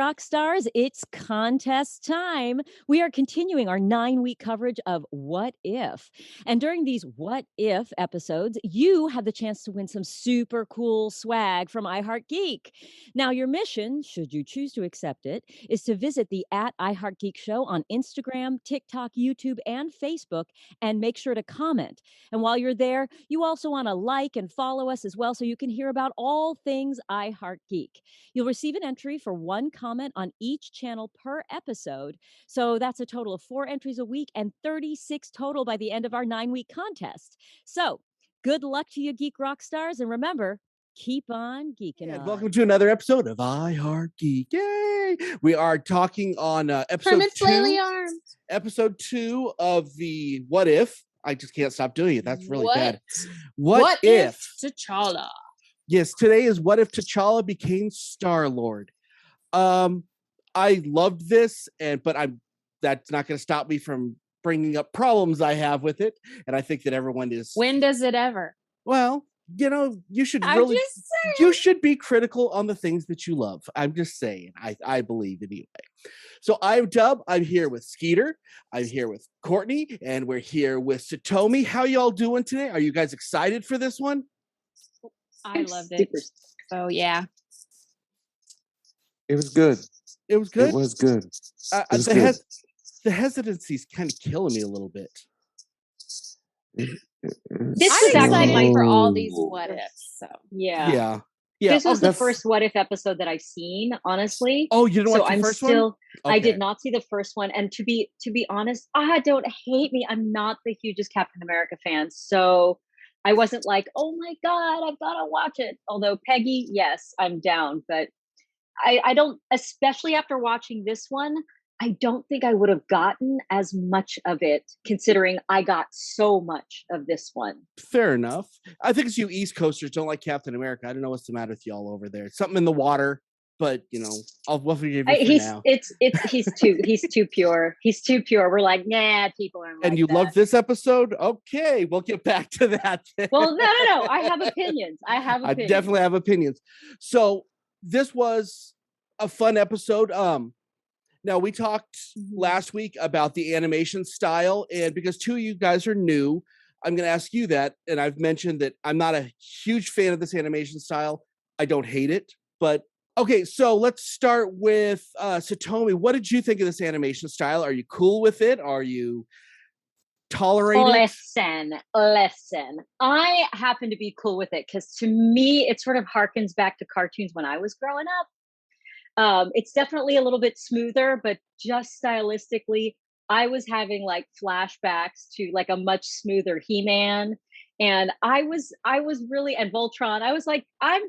rock stars, it's contest time. We are continuing our 9-week coverage of What If. And during these What If episodes, you have the chance to win some super cool swag from iHeartGeek. Now, your mission, should you choose to accept it, is to visit the @iHeartGeek show on Instagram, TikTok, YouTube, and Facebook, and make sure to comment. And while you're there, you also want to like and follow us as well so you can hear about all things iHeartGeek. You'll receive an entry for one comment on each channel per episode. So that's a total of 4 entries a week and 36 total by the end of our 9-week contest. So good luck to you, Geek Rock Stars. And remember, keep on geeking on. Welcome to another episode of iHeartGeek. Yay! We are talking on episode 2 of the What If. I just can't stop doing it. That's really bad. What if T'Challa? Yes, today is What If T'Challa became Star-Lord. I loved this, but that's not going to stop me from bringing up problems I have with it, and I think that everyone is. When does it ever? Well, you should be critical on the things that you love. I'm just saying. I believe anyway. So I'm Dub. I'm here with Skeeter. I'm here with Courtney, and we're here with Satomi. How y'all doing today? Are you guys excited for this one? I loved it. Oh yeah. It was good. It was good. It was good. The hesitancy is kind of killing me a little bit. This I'm was actually excited for all these what ifs. So Yeah. This was the first What If episode that I've seen, honestly. Oh, you didn't watch the first one? Okay. I did not see the first one, and to be honest, don't hate me. I'm not the hugest Captain America fan, so I wasn't like, oh my god, I've got to watch it. Although Peggy, yes, I'm down, but I don't. Especially after watching this one, I don't think I would have gotten as much of it, considering I got so much of this one. Fair enough. I think it's you East Coasters don't like Captain America. I don't know what's the matter with y'all over there. Something in the water, but we'll forgive you for now. He's too pure. He's too pure. We're like, nah, people aren't. And you loved this episode? Okay, we'll get back to that. Well, no. I have opinions. I definitely have opinions. So this was a fun episode. Now, we talked last week about the animation style, and because 2 of you guys are new, I'm going to ask you that, and I've mentioned that I'm not a huge fan of this animation style. I don't hate it, but okay, so let's start with Satomi. What did you think of this animation style? Are you cool with it? Are you tolerating it? Listen. I happen to be cool with it because to me, it sort of harkens back to cartoons when I was growing up. It's definitely a little bit smoother, but just stylistically, I was having like flashbacks to like a much smoother He-Man, and I was really, and Voltron. I was like, I'm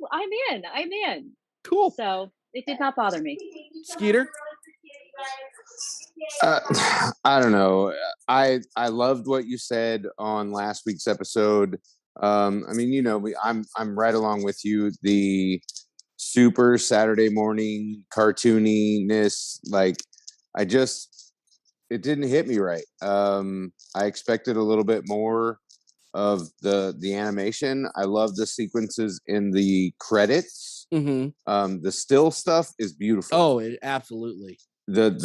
in. Cool. So it did not bother me. Skeeter? I don't know. I loved what you said on last week's episode. I'm right along with you. The super Saturday morning cartooniness, it didn't hit me right. I expected a little bit more of the animation. I love the sequences in the credits. Mm-hmm. The still stuff is beautiful. Oh, absolutely. It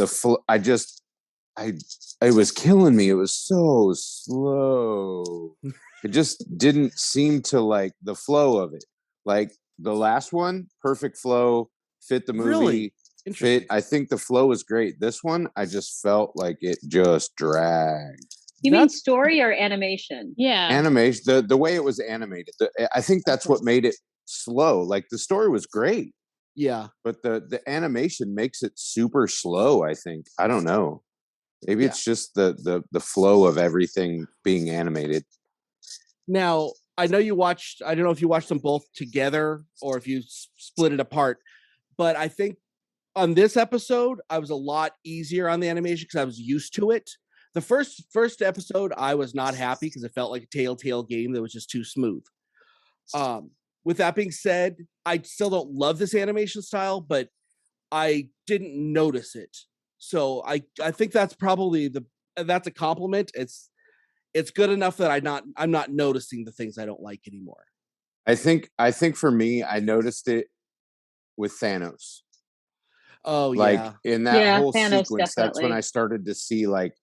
was killing me. It was so slow. It just didn't seem to like the flow of it. Like the last one, perfect flow, fit the movie. Really? I think the flow was great. This one, I just felt like it just dragged. You mean story or animation? Yeah, animation. The way it was animated. I think that's what made it slow. Like the story was great. Yeah, but the animation makes it super slow. I think. I don't know. Maybe it's just the flow of everything being animated. Now, I know you watched, I don't know if you watched them both together or if you split it apart, but I think on this episode, I was a lot easier on the animation because I was used to it. The first episode, I was not happy because it felt like a Telltale game that was just too smooth. With that being said, I still don't love this animation style, but I didn't notice it. So I think that's probably that's a compliment. It's good enough that I'm not noticing the things I don't like anymore. I think for me, I noticed it with Thanos. Oh Like yeah. in that Yeah, whole Thanos sequence, that's when definitely. I started to see like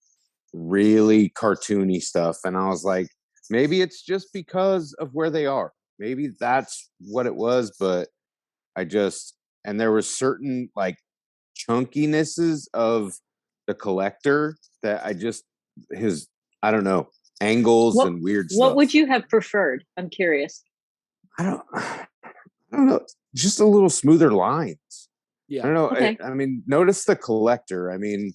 really cartoony stuff. And I was like, maybe it's just because of where they are. Maybe that's what it was, but and there was certain like chunkinesses of the Collector that I don't know, angles What and weird what stuff. would you have preferred? I'm curious. I don't know, just a little smoother lines. I Yeah. don't know. Okay. I mean, notice the Collector. I mean,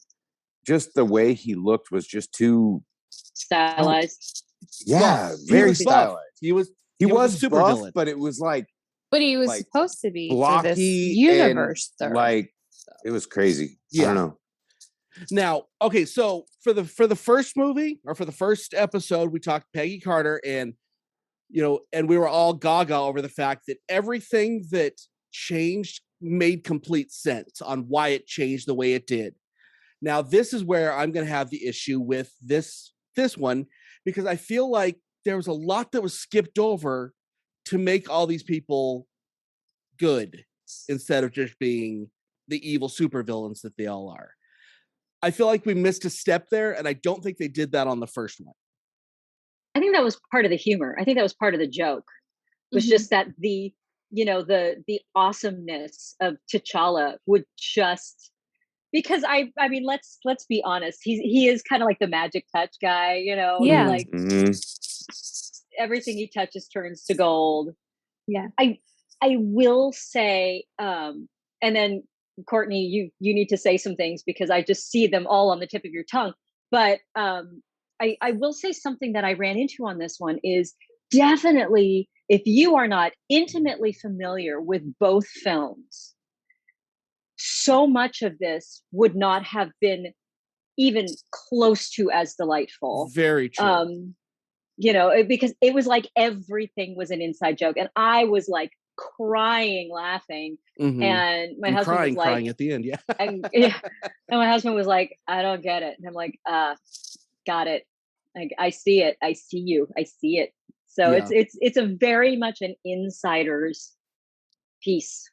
just the way he looked was just too, Stylized. yeah, Buff. He very was buff. stylized. He was He a was super buff, villain. but it was like But he was like supposed to be for this blocky universe. and like it was crazy. I Yeah. don't know. Now, okay, so for the first movie or for the first episode, we talked Peggy Carter, and and we were all gaga over the fact that everything that changed made complete sense on why it changed the way it did. Now, this is where I'm going to have the issue with this one, because I feel like there was a lot that was skipped over to make all these people good instead of just being the evil supervillains that they all are. I feel like we missed a step there, and I don't think they did that on the first one. I think that was part of the humor. I think that was part of the joke. Was just that the awesomeness of T'Challa would just, because I mean let's be honest, he is kind of like the magic touch guy, Yeah. like everything he touches turns to gold. Yeah. I will say, and then Courtney, you need to say some things because I just see them all on the tip of your tongue. But I will say something that I ran into on this one is definitely, if you are not intimately familiar with both films, so much of this would not have been even close to as delightful. Very true. Because it was like everything was an inside joke, and I was like crying laughing, and my husband was like crying at the end. Yeah. and my husband was like, I don't get it. And I'm like, got it. Like, I see it. I see you. I see it. So Yeah. it's a very much an insider's piece.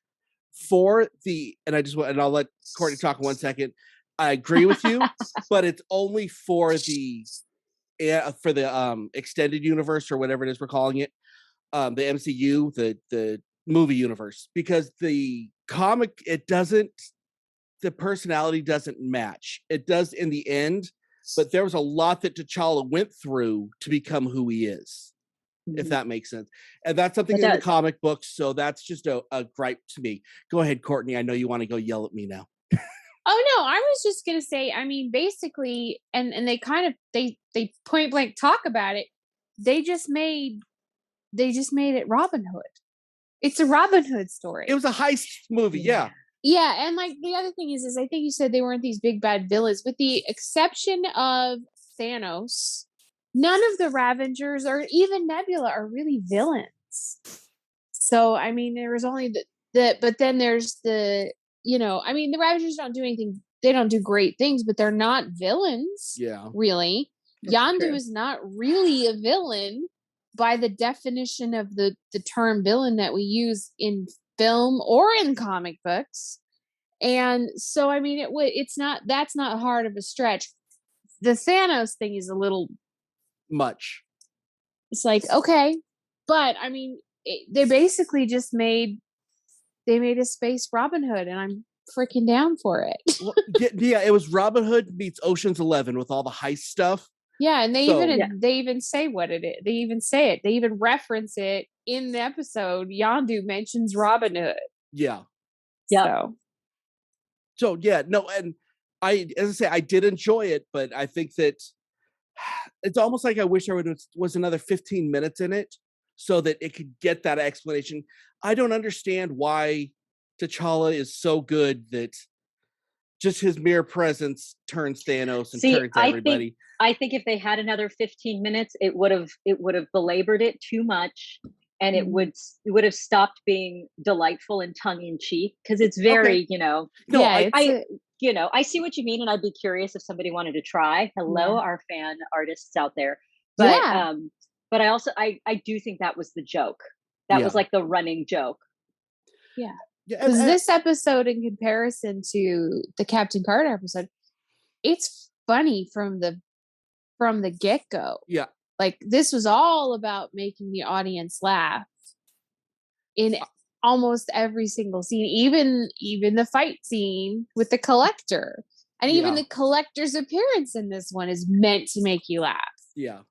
And I'll let Courtney talk 1 second. I agree with you, but it's only for the extended universe or whatever it is we're calling it, the MCU, the movie universe, because the comic, the personality doesn't match. It does in the end, but there was a lot that T'Challa went through to become who he is, if that makes sense. And that's something in the comic books, so that's just a gripe to me. Go ahead, Courtney. I know you want to go yell at me now. Oh no, I was just gonna say, I mean, basically, and they kind of they point blank talk about it. They just made it Robin Hood. It's a Robin Hood story. It was a heist movie, yeah. Yeah, and like the other thing is I think you said they weren't these big bad villains, with the exception of Thanos. None of the Ravengers or even Nebula are really villains. So I mean, there was only but then there's the I mean, the Ravagers don't do anything. They don't do great things, but they're not villains. Yeah, really. Yondu is not really a villain by the definition of the term villain that we use in film or in comic books. And so, I mean, that's not hard of a stretch. The Thanos thing is a little much. It's like, okay, but I mean, they basically just made a space Robin Hood, and I'm freaking down for it. Well, yeah, it was Robin Hood meets Ocean's 11 with all the heist stuff. Yeah, and they even say what it is. They even say it. They even reference it in the episode. Yondu mentions Robin Hood. Yeah. Yeah. So yeah, no, and as I say, I did enjoy it, but I think that it's almost like I wish there was another 15 minutes in it so that it could get that explanation. I don't understand why T'Challa is so good that just his mere presence turns Thanos and turns everybody. I think if they had another 15 minutes, it would have belabored it too much, and it would have stopped being delightful and tongue in cheek, because it's very, I see what you mean, and I'd be curious if somebody wanted to try. Hello, our fan artists out there. But but I also I do think that was the joke. That was like the running joke. Yeah. Yeah, Because this episode, in comparison to the Captain Carter episode, it's funny from the get go. yeah, Like, this was all about making the audience laugh in almost every single scene, even the fight scene with the Collector, and even Yeah. the Collector's appearance in this one is meant to make you laugh. yeah,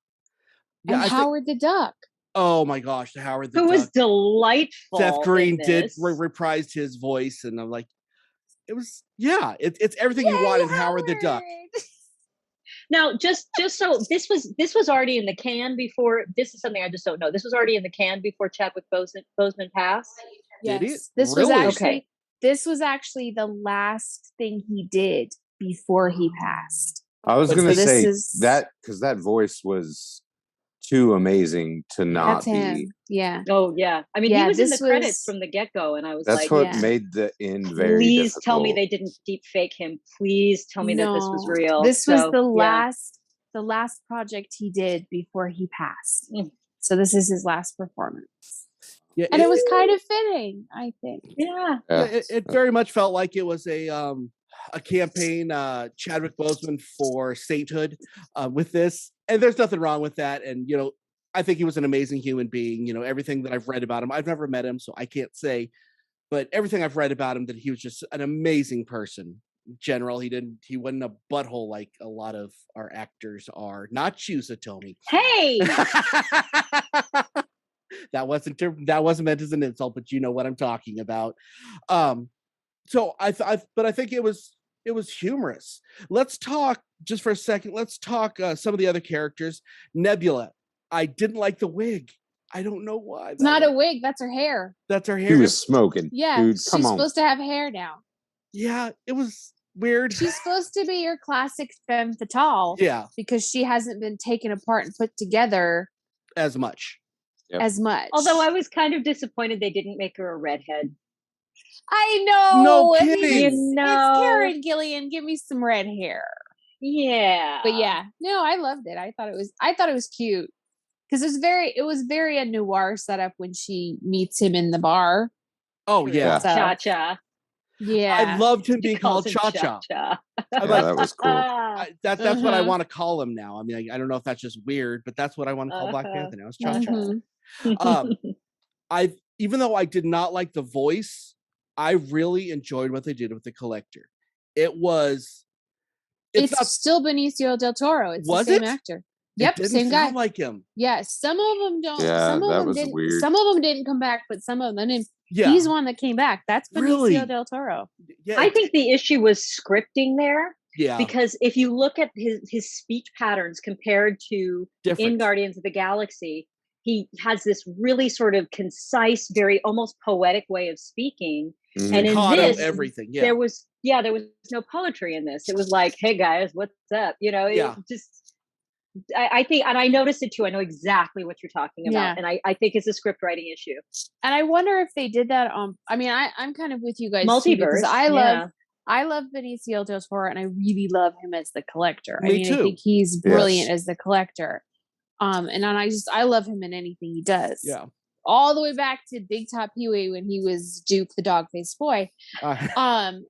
And I think- Howard the Duck. oh my gosh, the Howard the Who was Duck. delightful. Seth Green in did this. reprised his voice, and I'm like, it was it's everything you want in Howard the Duck. Now, just so this was already in the can before. This is something I just don't know. This was already in the can before Chadwick Boseman passed. Did it? Yes, this Really? was actually Okay. this was actually the last thing he did before he passed. I was But going to this say is- that because that voice was too amazing to not That's be. him. Yeah. Oh yeah, I mean Yeah, he was in the this credits was- from the get go, and I was That's like, what Yeah. made the end very please tell me difficult. they didn't deep fake him. Please tell me that this was No, real. This was So, the yeah. last project he did before he passed. Mm. So this is his last performance. Yeah, And it was kind of fitting, I think. Yeah. Yeah, it very much felt like it was a campaign, Chadwick Boseman for sainthood with this, and there's nothing wrong with that. And I think he was an amazing human being. Everything that I've read about him, I've never met him, so I can't say, but everything I've read about him, that he was just an amazing person. In general, he wasn't a butthole like a lot of our actors are. Not you, Satomi. Hey. that wasn't meant as an insult, but you know what I'm talking about. So I think it was humorous. Let's talk just for a second. Let's talk some of the other characters. Nebula. I didn't like the wig. I don't know why. It's not a wig, that's her hair. That's her He hair. was smoking. Yeah, Dude, she's come on. supposed to have hair now. Yeah, it was weird. She's supposed to be your classic femme fatale Yeah, because she hasn't been taken apart and put together as much. Yep. as much. Although I was kind of disappointed they didn't make her a redhead. I know. No I mean, kidding. It's Karen Gillian. Give me some red hair. Yeah. But yeah, no, I loved it. I thought it was cute because it was very a noir setup when she meets him in the bar. Oh yeah, So, Cha-cha. yeah. I loved him She being calls called him Cha-Cha. Cha-cha. I'm Yeah, like, that was cool. that's what I Mhm. want to call him now. I mean, I don't know if that's just weird, but that's what I want to call Black Uh-huh. Panther now. It's Cha-cha. Mhm. Even though I did not like the voice, I really enjoyed what they did with the Collector. It's It's not, still Benicio del Toro. It's Was the same it? actor. it Yep, didn't same guy. sound like him. Yeah, some of them don't. Yeah, some of that them was didn't. weird. Some of them didn't come back, but some of them didn't. Yeah, He's one that came back. That's Benicio Really? del Toro. yeah, I think the issue was scripting there, yeah, because if you look at his speech patterns compared to in different. Guardians of the Galaxy, he has this really sort of concise, very almost poetic way of speaking. Mhm. And in Caught this, everything. Yeah, there was no poetry in this. It was like, hey guys, what's up? Yeah. It just I think, and I noticed it too. I know exactly what you're talking about. Yeah. And I think it's a script writing issue. And I wonder if they did that on. I mean, I'm kind of with you guys too, because Multiverse. I love Benicio del Toro, and I really love him as the Collector. I Me mean, too. I think he's brilliant Yes. as the Collector. And then I love him in anything he does. yeah. All the way back to Big Top Huey when he was Duke the Dog-Faced Boy. I Um,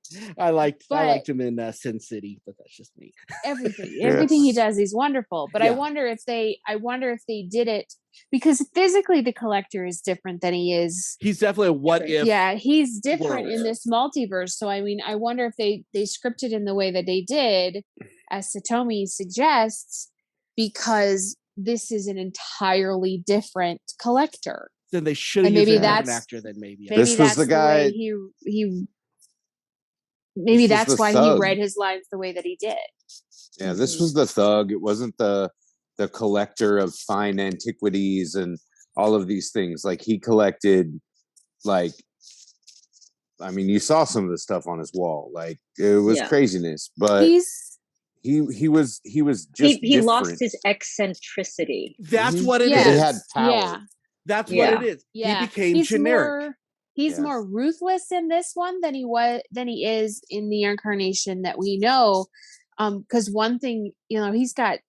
liked but- him in Sin City, but that's just me. everything he does, he's wonderful. But Yeah. I wonder if they did it because physically the Collector is different than he is. He's definitely a what if. Yeah, he's different world. in this multiverse. So I mean, I wonder if they scripted in the way that they did, as Satomi suggests, because this is an entirely different Collector. Then they should have And used maybe a different that's- actor. Then maybe. Maybe This was that's the guy- way he. Maybe This was that's the why he thug. read his lines the way that he did. Yeah, this was the thug. It wasn't the collector of fine antiquities and all of these things. Like he collected, like, I mean, you saw some of the stuff on his wall. Like it was Yeah. craziness, but He's he was just He lost different. his eccentricity. That's Mhm. what it is. Yeah. But he had power. yeah. That's Yeah. what it is. Yeah, He became generic. He's Yes. more ruthless in this one than he is in the incarnation that we know. Because one thing, he's got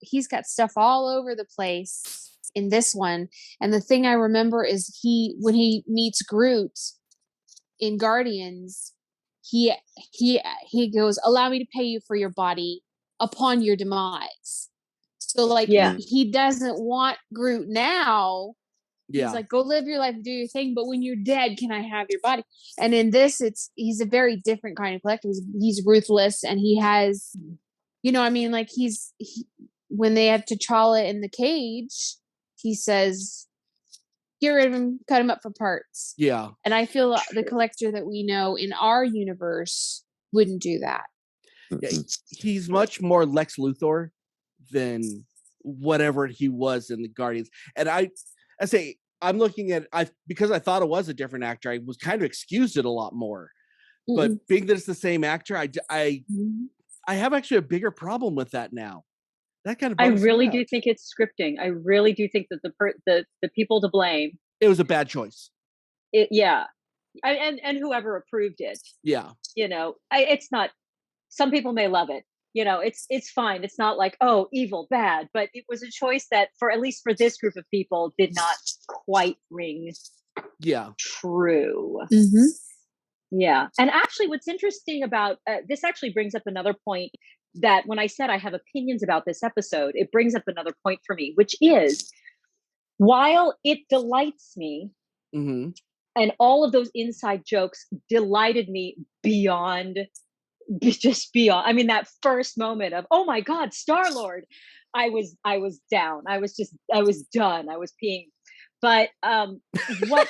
stuff all over the place in this one, and the thing I remember is when he meets Groot, in Guardians, he goes, "Allow me to pay you for your body upon your demise." So like Yeah. he doesn't want Groot now. Yeah. He's like, "Go live your life, do your thing, but when you're dead, can I have your body?" And in this, he's a very different kind of collector. He's ruthless, and he has, I mean, like when they have T'Challa in the cage, he says, "Get rid of him, cut him up for parts." Yeah. And I feel the collector that we know in our universe wouldn't do that. Yeah, he's much more Lex Luthor than whatever he was in the Guardians. And I say I'm looking at because I thought it was a different actor, I was kind of excused it a lot more. But being that it's the same actor, I have actually a bigger problem with that now. That kind of I bums me really out. do think it's scripting. I really do think that the people to blame. It was a bad choice. Yeah, and whoever approved it. Yeah. It's not. Some people may love it. It's fine. It's not like, oh, evil, bad, but it was a choice that at least for this group of people did not quite ring true. Yeah. And actually what's interesting about this actually brings up another point, that when I said I have opinions about this episode, it brings up another point for me, which is, while it delights me, and all of those inside jokes delighted me beyond. I mean, that first moment of, oh my God, Star-Lord, I was down. I was done. I was peeing. But what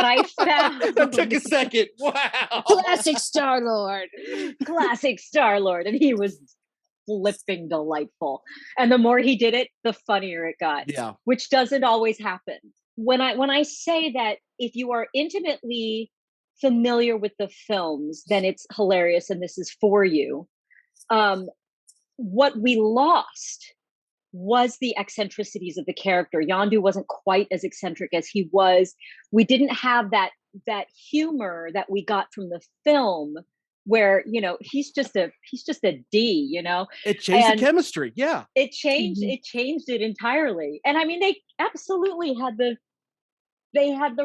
I found that took a second. Wow. Classic Star-Lord. Classic Star-Lord. And he was flipping delightful. And the more he did it, the funnier it got. Yeah. Which doesn't always happen. When I say that if you are intimately familiar with the films, then it's hilarious and this is for you. What we lost was the eccentricities of the character. Yondu wasn't quite as eccentric as he was. We didn't have that humor that we got from the film, where he's just a D. It changed the chemistry. Yeah, it changed it entirely. And I mean, they absolutely had the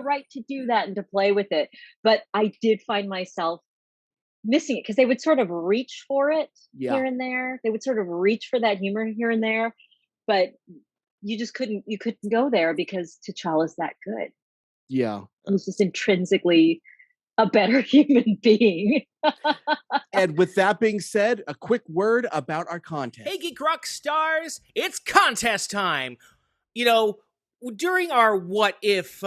right to do that and to play with it. But I did find myself missing it, because they would sort of reach for it here and there. They would sort of reach for that humor here and there, but you couldn't go there because T'Challa's that good. Yeah. He's just intrinsically a better human being. And with that being said, a quick word about our contest. Hey, Geek Rock stars, it's contest time. During our What If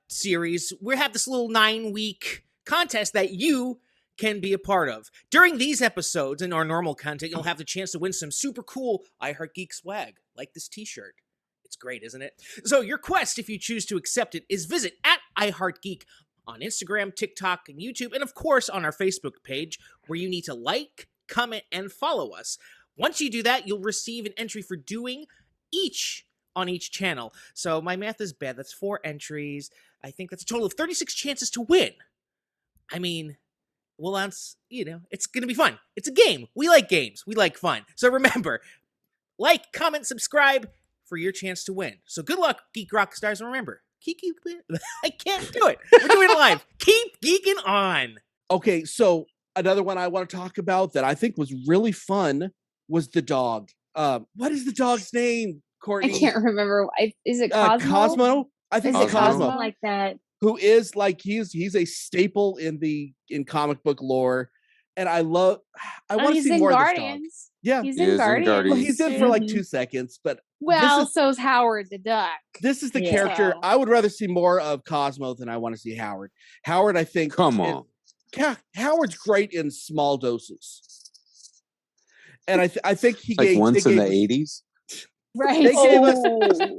series, we have this little 9-week contest that you can be a part of. During these episodes and our normal content, you'll have the chance to win some super cool iHeartGeek swag, like this t-shirt. It's great, isn't it? So your quest, if you choose to accept it, is visit @iHeartGeek on Instagram, TikTok, and YouTube, and of course on our Facebook page, where you need to like, comment, and follow us. Once you do that, you'll receive an entry for doing each on each channel. So my math is bad. That's 4 entries. I think that's a total of 36 chances to win. I mean, well, that's, it's going to be fun. It's a game. We like games. We like fun. So remember, like, comment, subscribe for your chance to win. So good luck, Geek Rock stars. And remember, I can't do it. We're doing it live. Keep geeking on. Okay, so another one I want to talk about that I think was really fun was the dog. What is the dog's name, Courtney? I can't remember. Is it Cosmo? Cosmo? I think it's Cosmo. Like that. Who is like he's a staple in comic book lore, and I want to see more Guardians. of this dog. Yeah, he's in Guardians. Well, he's in for like 2 seconds, but so's Howard the Duck. This is the character I would rather see more of Cosmo than I want to see Howard. Howard, I think, come on, Howard's great in small doses, and I think he like gave once in the 80s. Right.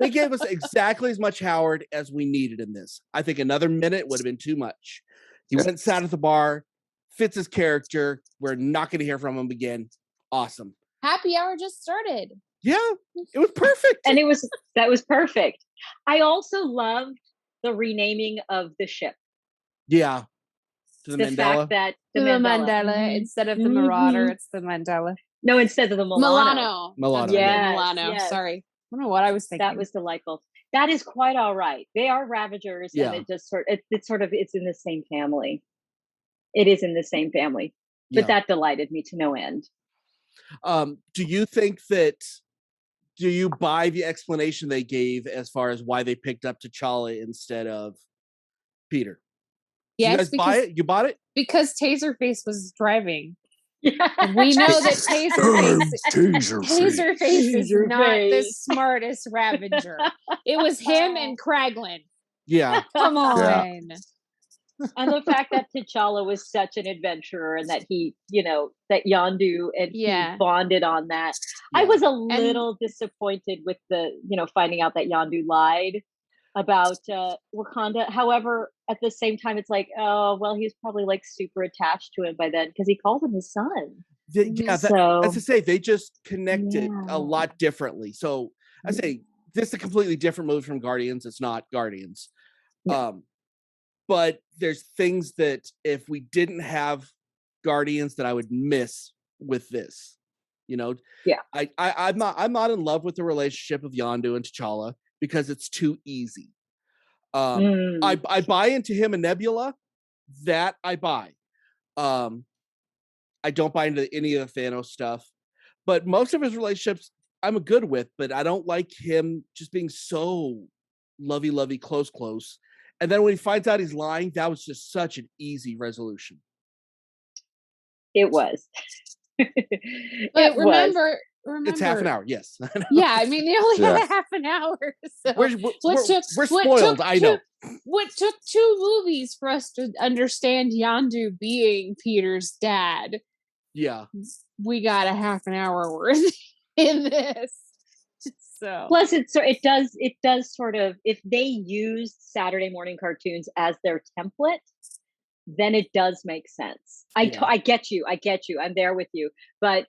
They gave us exactly as much Howard as we needed in this. I think another minute would have been too much. He went and sat at the bar, fits his character. We're not going to hear from him again. Awesome. Happy Hour just started. Yeah, it was perfect. And that was perfect. I also loved the renaming of the ship. Yeah. To the Mandela. Fact that the Mandela. Instead of the Marauder, it's the Mandela. No, instead of the Milano. Yes, Milano. Yes. Sorry. I don't know what I was thinking. That was delightful. That is quite all right. They are Ravagers, and it's in the same family. it is in the same family. But Yeah. that delighted me to no end. Do you think that? Do you buy the explanation they gave as far as why they picked up T'Challa instead of Peter? Do you Yes, guys buy it? You bought it? because Taserface was driving. Yeah. And we know that Taserface is Taserface. not the smartest Ravager. It was him and Kraglin. Yeah. Come on. Yeah. And the fact that T'Challa was such an adventurer and that he, that Yondu and he bonded on that. I was a little disappointed with the, finding out that Yondu lied about Wakanda. However, at the same time, it's like, oh, well, he was probably like super attached to him by then because he calls him his son. Yeah, as I say, they just connected a lot differently. So I say this is a completely different movie from Guardians. It's not Guardians. But there's things that if we didn't have Guardians that I would miss with this. I'm not in love with the relationship of Yondu and T'Challa because it's too easy. I buy into him and Nebula. That I buy. I don't buy into any of the Thanos stuff. But most of his relationships I'm good with, but I don't like him just being so lovey-lovey, close. And then when he finds out he's lying, that was just such an easy resolution. It was. But remember, it's half an hour. Yes. Yeah, I mean, they only have a half an hour. So we're spoiled. I know. What took 2 movies for us to understand Yondu being Peter's dad? Yeah, we got a half an hour worth in this. So plus, it does sort of, if they use Saturday morning cartoons as their template, then it does make sense. I get you. I'm there with you. But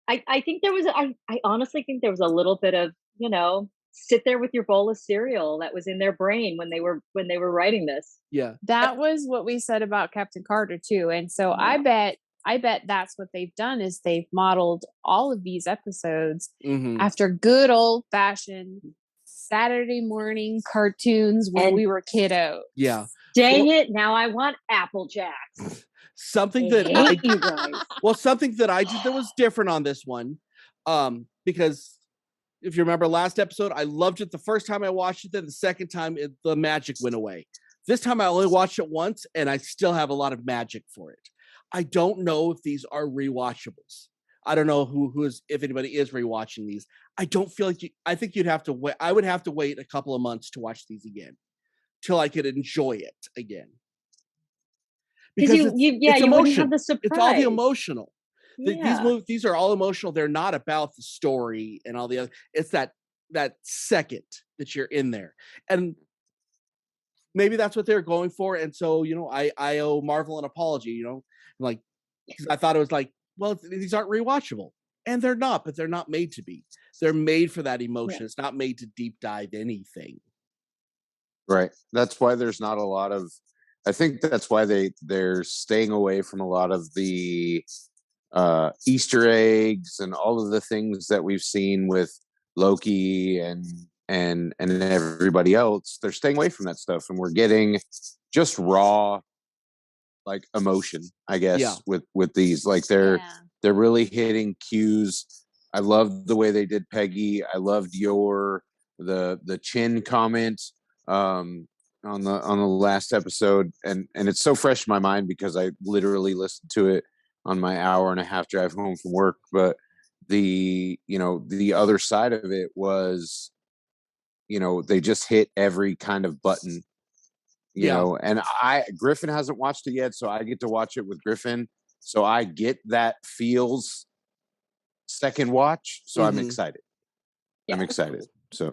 I think I honestly think there was a little bit of, sit there with your bowl of cereal that was in their brain when they were writing this. Yeah. That was what we said about Captain Carter too. And so I bet that's what they've done is they've modeled all of these episodes after good old fashioned Saturday morning cartoons when we were kiddos. Yeah. Dang it. Now I want Apple Jacks. Something that something that I did that was different on this one. Because if you remember last episode, I loved it the first time I watched it, then the second time the magic went away. This time I only watched it once and I still have a lot of magic for it. I don't know if these are rewatchables. I don't know if anybody is rewatching these. I don't feel like I think you'd have to wait. I would have to wait a couple of months to watch these again till I could enjoy it again. Because you wouldn't have the surprise. It's all the emotional. Yeah. These are all emotional. They're not about the story and all the other. It's that second that you're in there, and maybe that's what they're going for. And so I owe Marvel an apology. Like, because I thought it was like, well, these aren't rewatchable, and they're not. But they're not made to be. They're made for that emotion. It's not made to deep dive anything. Right. That's why there's not a lot of. I think that's why they're staying away from a lot of the Easter eggs and all of the things that we've seen with Loki and everybody else. They're staying away from that stuff, and we're getting just raw, like, emotion, I guess, with these. Like they're really hitting cues. I love the way they did Peggy. I loved the chin comment on the last episode, and it's so fresh in my mind because I literally listened to it on my hour and a half drive home from work. But the other side of it was, they just hit every kind of button, you know, and Griffin hasn't watched it yet, so I get to watch it with Griffin. So I get that feels second watch. So I'm excited. I'm excited. So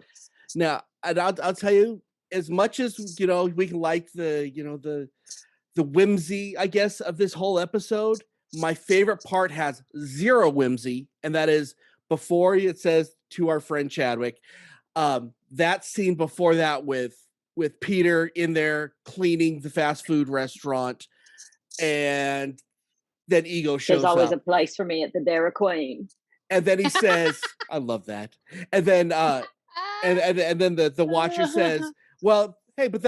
now, and I'll tell you, as much as we can like the whimsy, I guess, of this whole episode, my favorite part has zero whimsy, and that is before it says to our friend Chadwick. That scene before that with Peter in there cleaning the fast food restaurant, and then Ego shows up. There's always a place for me at the Dairy Queen. And then he says, I love that. And then and then the Watcher says, well, hey, but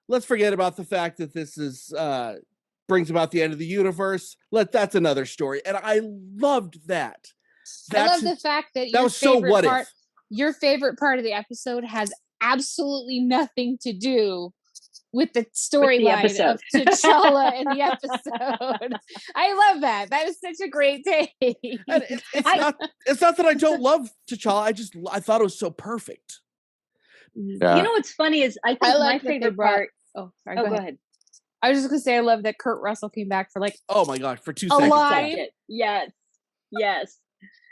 let's forget about the fact that this is brings about the end of the universe. That's another story. And I loved that. I love the fact that that was so what if. Your favorite part of the episode has absolutely nothing to do with the storyline of T'Challa in the episode. I love that. That is such a great take. It's not that I don't love T'Challa. I thought it was so perfect. Yeah. You know what's funny is I think my favorite part. Oh, sorry. Go ahead. I was just gonna say I love that Kurt Russell came back for like oh my god, for 2 a seconds. line. Yes.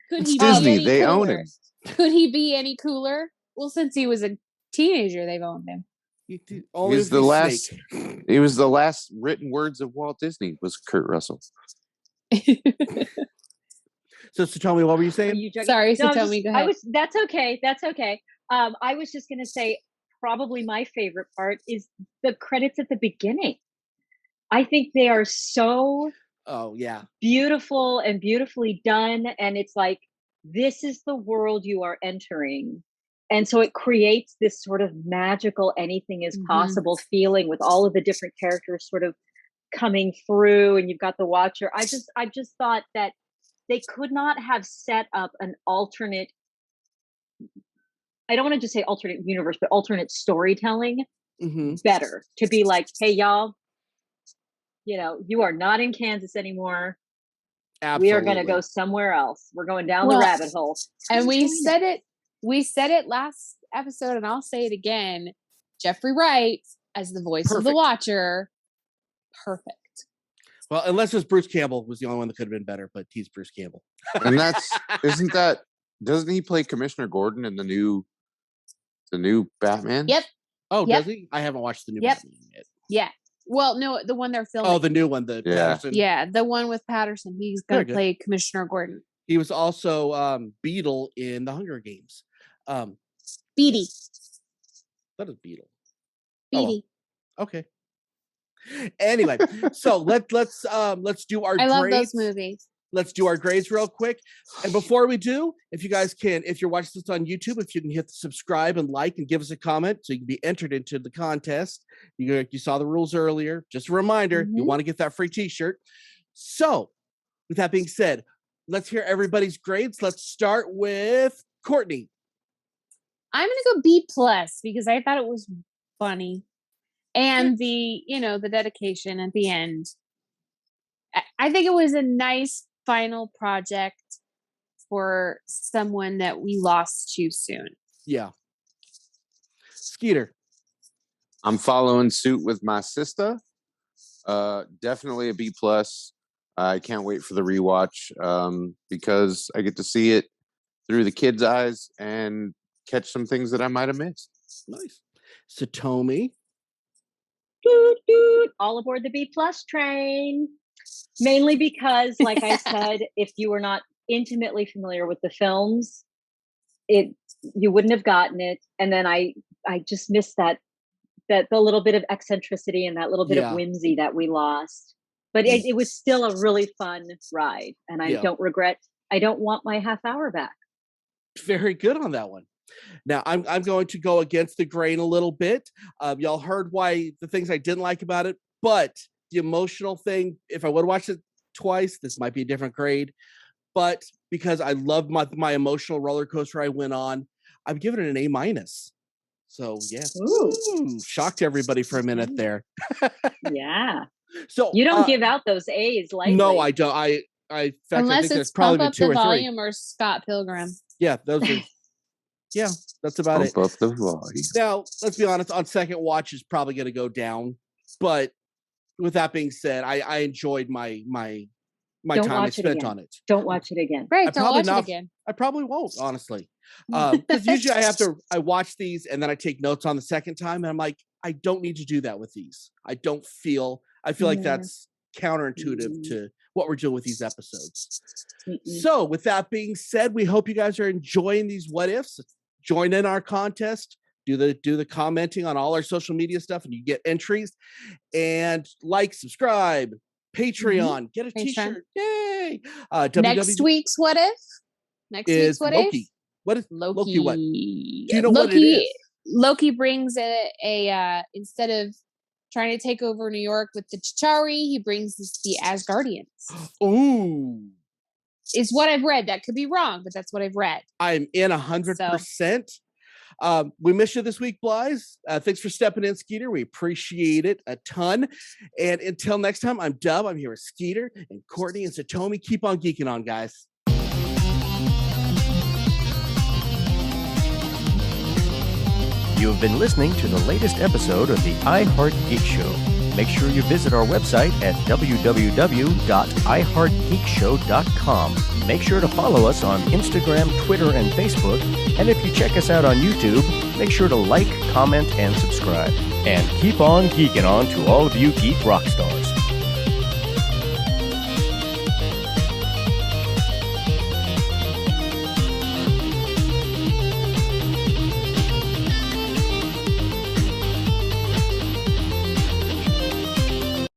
Could It's he Disney. be any They cooler? own him. Could he be any cooler? Well, since he was a teenager, they've owned him. He's the last. It was the last written words of Walt Disney was Kurt Russell. So tell me, what were you saying? Sorry, so tell me. Go ahead. That's okay. That's okay. I was just gonna say probably my favorite part is the credits at the beginning. I think they are so beautiful and beautifully done, and it's like this is the world you are entering. And so it creates this sort of magical anything is possible feeling with all of the different characters sort of coming through, and you've got the Watcher. I just thought that they could not have set up an alternate, I don't want to just say alternate universe, but alternate storytelling better to be like, hey, y'all, you are not in Kansas anymore. Absolutely. We are going to go somewhere else. We're going down the rabbit hole. And we said it last episode, and I'll say it again. Jeffrey Wright as the voice of the Watcher. Perfect. Well, unless it's Bruce Campbell was the only one that could have been better, but he's Bruce Campbell. And doesn't he play Commissioner Gordon in the new Batman? Yep. Oh, does he? I haven't watched the new Batman yet. Yeah. Well, no, the one they're filming. Oh, the new one, Patterson. Yeah, the one with Patterson. He's going to play Commissioner Gordon. He was also Beetle in the Hunger Games. Beetee. That is Beetle. Beetee. Oh, okay. Anyway, so let's do our grades. I love those movies. Let's do our grades real quick. And before we do, if you're watching this on YouTube, if you can hit the subscribe and like and give us a comment so you can be entered into the contest. You saw the rules earlier. Just a reminder, you want to get that free t-shirt. So with that being said, let's hear everybody's grades. Let's start with Courtney. I'm going to go B+ because I thought it was funny. And the dedication at the end. I think it was a nice final project for someone that we lost too soon. Yeah. Skeeter. I'm following suit with my sister. Definitely a B+. I can't wait for the rewatch because I get to see it through the kids' eyes and catch some things that I might have missed. Nice. Satomi. All aboard the B+ train. Mainly because, like I said, if you were not intimately familiar with the films, you wouldn't have gotten it. And then I just missed that the little bit of eccentricity and that little bit of whimsy that we lost. But it was still a really fun ride, and I don't regret. I don't want my half hour back. Very good on that one. Now I'm going to go against the grain a little bit. Y'all heard why the things I didn't like about it, but the emotional thing, if I would watch it twice, this might be a different grade. But because I loved my emotional roller coaster I went on, I'm giving it an A-. So yeah, shocked everybody for a minute there. Yeah. So you don't give out those A's lightly. No, I don't. In fact, unless I think it's probably Pump Up two the or three. Volume or Scott Pilgrim. Yeah, those are. Yeah, that's about it. Pump up the volume. Now, let's be honest. On second watch, is probably going to go down. But with that being said, I enjoyed my time I spent on it. Don't watch it again. Right, don't watch it again. I probably won't, honestly. Because usually I watch these and then I take notes on the second time, and I'm like, I don't need to do that with these. I feel like that's counterintuitive to what we're doing with these episodes. So with that being said, we hope you guys are enjoying these what ifs. Join in our contest. Do the commenting on all our social media stuff, and you get entries. And like, subscribe, Patreon, get a t-shirt. Yay! Next week's what if? Next week's what Loki. if? What is Loki? What? Do you know Loki, what it is? Loki brings a instead of trying to take over New York with the Chitauri. He brings the Asgardians. Ooh. Is what I've read. That could be wrong, but that's what I've read. I'm in 100%. We missed you this week, Blythe. Thanks for stepping in, Skeeter. We appreciate it a ton. And until next time, I'm Dub. I'm here with Skeeter and Courtney and Satomi. Keep on geeking on, guys. You have been listening to the latest episode of the iHeart Geek Show. Make sure you visit our website at www.iheartgeekshow.com. Make sure to follow us on Instagram, Twitter, and Facebook. And if you check us out on YouTube, make sure to like, comment, and subscribe. And keep on geeking on to all of you geek rock stars.